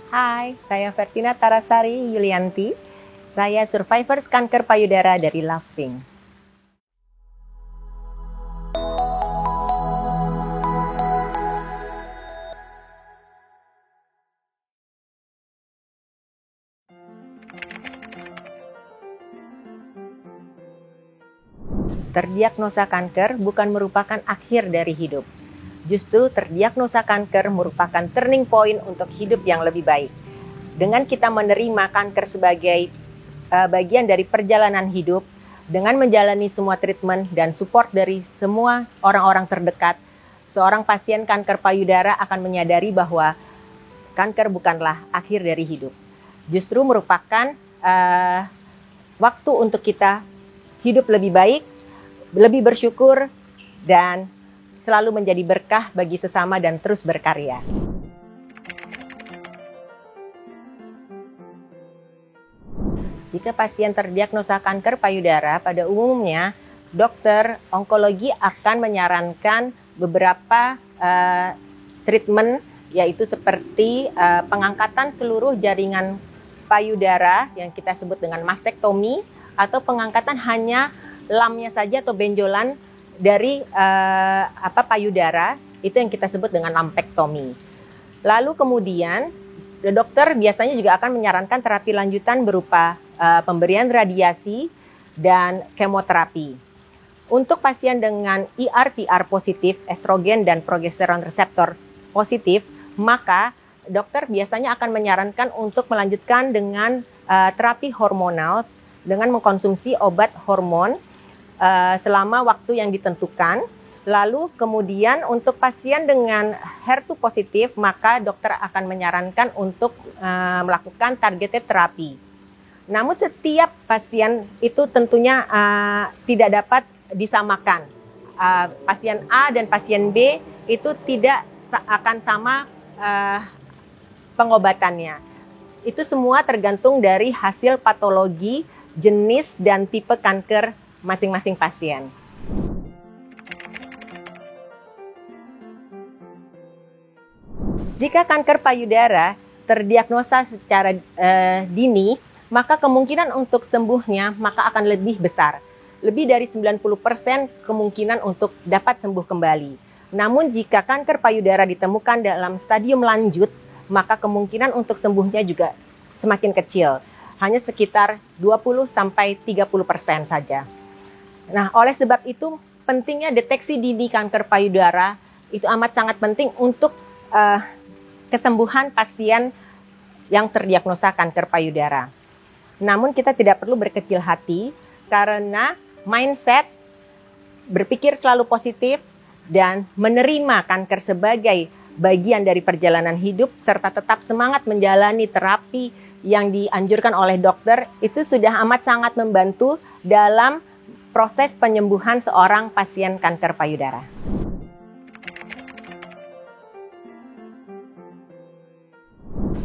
Hai, saya Vertina Tarasari Yulianti. Saya survivor kanker payudara dari Loving. Terdiagnosa kanker bukan merupakan akhir dari hidup. Justru terdiagnosa kanker merupakan turning point untuk hidup yang lebih baik. Dengan kita menerima kanker sebagai bagian dari perjalanan hidup, dengan menjalani semua treatment dan support dari semua orang-orang terdekat, seorang pasien kanker payudara akan menyadari bahwa kanker bukanlah akhir dari hidup. Justru merupakan waktu untuk kita hidup lebih baik, lebih bersyukur, dan selalu menjadi berkah bagi sesama dan terus berkarya. Jika pasien terdiagnosa kanker payudara, pada umumnya dokter onkologi akan menyarankan beberapa treatment, yaitu seperti pengangkatan seluruh jaringan payudara yang kita sebut dengan mastektomi, atau pengangkatan hanya lamnya saja atau benjolan dari payudara, itu yang kita sebut dengan lumpektomi. Lalu kemudian dokter biasanya juga akan menyarankan terapi lanjutan berupa pemberian radiasi dan kemoterapi. Untuk pasien dengan ER/PR positif, estrogen dan progesteron reseptor positif, maka dokter biasanya akan menyarankan untuk melanjutkan dengan terapi hormonal dengan mengkonsumsi obat hormon selama waktu yang ditentukan. Lalu kemudian untuk pasien dengan HER2 positif, maka dokter akan menyarankan untuk melakukan targeted terapi. Namun setiap pasien itu tentunya tidak dapat disamakan. Pasien A dan pasien B itu tidak akan sama pengobatannya. Itu semua tergantung dari hasil patologi, jenis dan tipe kanker masing-masing pasien. Jika kanker payudara terdiagnosa secara dini, maka kemungkinan untuk sembuhnya maka akan lebih besar. Lebih dari 90% kemungkinan untuk dapat sembuh kembali. Namun jika kanker payudara ditemukan dalam stadium lanjut, maka kemungkinan untuk sembuhnya juga semakin kecil. Hanya sekitar 20-30% saja. Nah, oleh sebab itu pentingnya deteksi dini kanker payudara itu amat sangat penting untuk kesembuhan pasien yang terdiagnosa kanker payudara. Namun kita tidak perlu berkecil hati karena mindset berpikir selalu positif dan menerima kanker sebagai bagian dari perjalanan hidup serta tetap semangat menjalani terapi yang dianjurkan oleh dokter itu sudah amat sangat membantu dalam proses penyembuhan seorang pasien kanker payudara.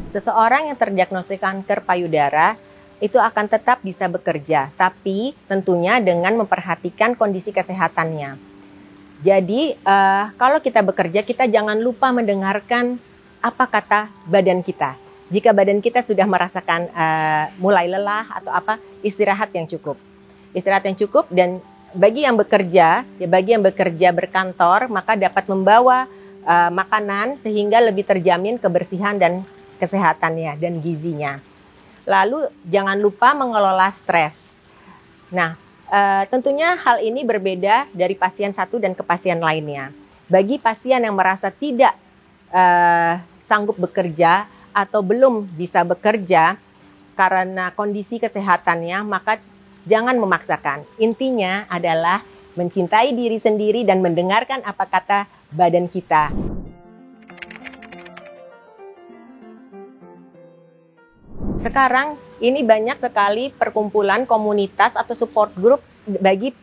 Seseorang yang terdiagnosis kanker payudara itu akan tetap bisa bekerja, tapi tentunya dengan memperhatikan kondisi kesehatannya. Jadi kalau kita bekerja, kita jangan lupa mendengarkan apa kata badan kita. Jika badan kita sudah merasakan mulai lelah atau apa, istirahat yang cukup. Istirahat yang cukup, dan bagi yang bekerja berkantor, maka dapat membawa makanan sehingga lebih terjamin kebersihan dan kesehatannya dan gizinya. Lalu jangan lupa mengelola stres. Nah, tentunya hal ini berbeda dari pasien satu dan ke pasien lainnya. Bagi pasien yang merasa tidak sanggup bekerja atau belum bisa bekerja karena kondisi kesehatannya, maka jangan memaksakan. Intinya adalah mencintai diri sendiri dan mendengarkan apa kata badan kita. Sekarang ini banyak sekali perkumpulan komunitas atau support group bagi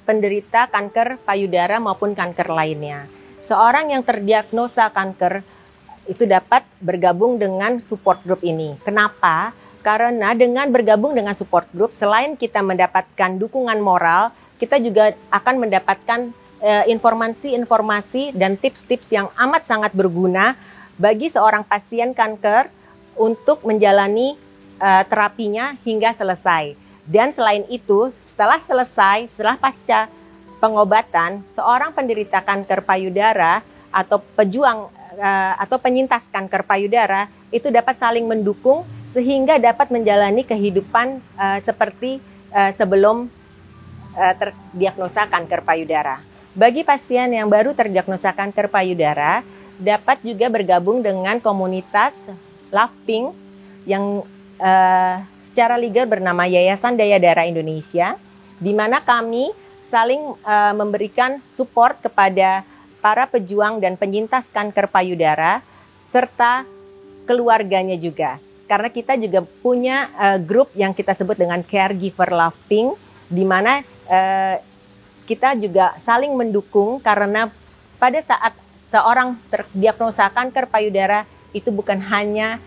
penderita kanker payudara maupun kanker lainnya. Seorang yang terdiagnosa kanker itu dapat bergabung dengan support group ini. Kenapa? Karena dengan bergabung dengan support group, selain kita mendapatkan dukungan moral, kita juga akan mendapatkan informasi-informasi dan tips-tips yang amat sangat berguna bagi seorang pasien kanker untuk menjalani terapinya hingga selesai. Dan selain itu, setelah pasca pengobatan, seorang penderita kanker payudara atau pejuang atau penyintas kanker payudara itu dapat saling mendukung sehingga dapat menjalani kehidupan seperti sebelum terdiagnosa kanker payudara. Bagi pasien yang baru terdiagnosa kanker payudara, dapat juga bergabung dengan komunitas LovePink yang secara legal bernama Yayasan Daya Darah Indonesia, di mana kami saling memberikan support kepada para pejuang dan penyintas kanker payudara serta keluarganya juga. Karena kita juga punya grup yang kita sebut dengan Caregiver LovePink, di mana kita juga saling mendukung karena pada saat seorang terdiagnosa kanker payudara itu bukan hanya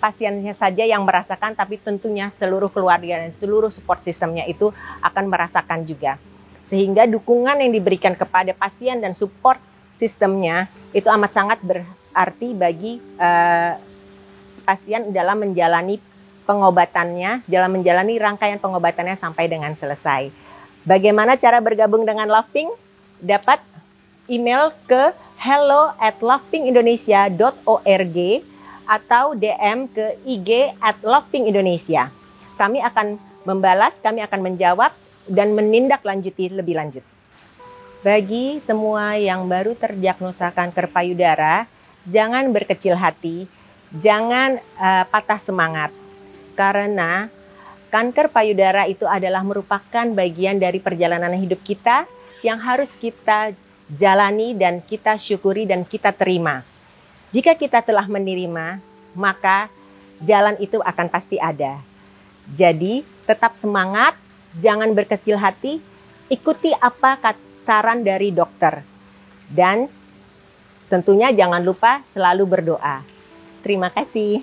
pasiennya saja yang merasakan, tapi tentunya seluruh keluarga dan seluruh support sistemnya itu akan merasakan juga. Sehingga dukungan yang diberikan kepada pasien dan support sistemnya itu amat sangat berarti bagi pasien dalam menjalani pengobatannya, dalam menjalani rangkaian pengobatannya sampai dengan selesai. Bagaimana cara bergabung dengan LovePink? Dapat email ke hello@lovepinkindonesia.org atau DM ke IG @lovepinkindonesia. Kami akan membalas, kami akan menjawab dan menindaklanjuti lebih lanjut. Bagi semua yang baru terdiagnosa kanker payudara, jangan berkecil hati, jangan patah semangat. Karena kanker payudara itu adalah merupakan bagian dari perjalanan hidup kita yang harus kita jalani dan kita syukuri dan kita terima. Jika kita telah menerima, maka jalan itu akan pasti ada. Jadi, tetap semangat, jangan berkecil hati, ikuti apa saran dari dokter. Dan tentunya jangan lupa selalu berdoa. Terima kasih.